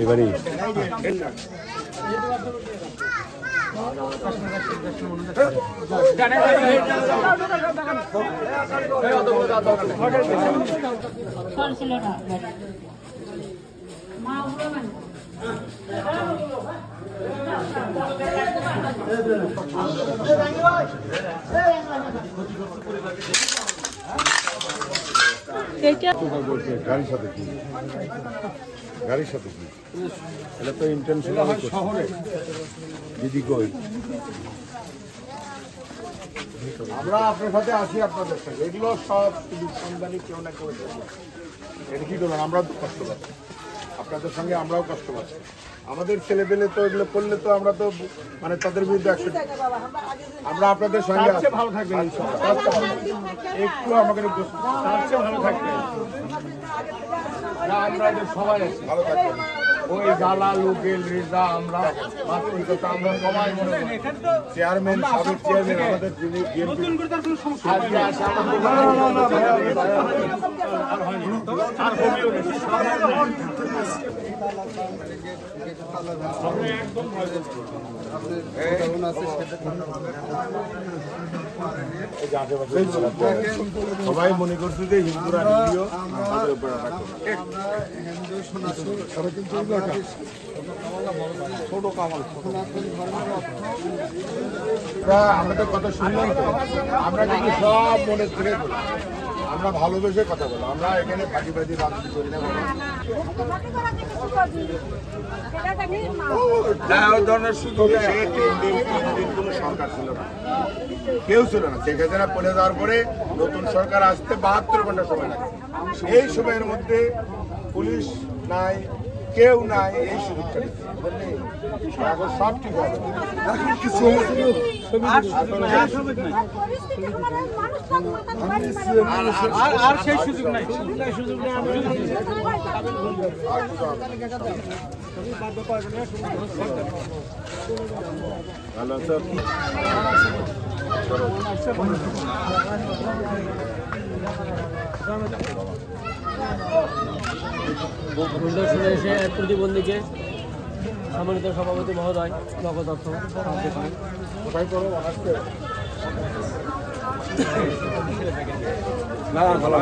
এবারে গাড়ির সাথে কি এটা তো ইন্টেনশনাল শহরে দিদি কই আমরা আপনার সাথে আসি আপনাদের সাথে এগুলো সব সন্ধানী কেউ না কেউ এটা কি করবেন আমরাও কষ্ট পাচ্ছি আপনাদের সঙ্গে আমরাও কষ্ট পাচ্ছি আমাদের ছেলেপেলে তো এগুলো করলে তো আমরা তো মানে তাদের বিরুদ্ধে আমরা আপনাদের সঙ্গে ভালো থাকবেন একটু আমাকে ভালো থাকবেন আমরা সবাই আছি ভালো থাকবেন ওই জালা লোকেল রেজা আমরা আমরা সবাই মনে করি চেয়ারম্যান সাবেক চেয়ারম্যান আমাদের যিনি সবাই মনে করছে যে হিন্দুরা ছোট কামাল আমাদের কথা শুনলাম তো আমরা কিন্তু সব মনে থেকে বলি আমরা ভালোবেসে কথা বলো আমরা এখানে ফাঁকিবাজি রাজনীতি করি না কোনো সরকার ছিল না কেউ ছিল না শেখ হাসিনা পড়ে যাওয়ার পরে নতুন সরকার আসতে 72 ঘন্টা সময় লাগে এই সময়ের মধ্যে পুলিশ নাই কেউ নাই এই সুযোগটা এখন সব ঠিক হবে আর সেই সুযোগ নাই ভালো স্যার প্রতিবন্ধীকে সম্মানিত সভাপতি মহোদয় নগদ অর্থ না ভালো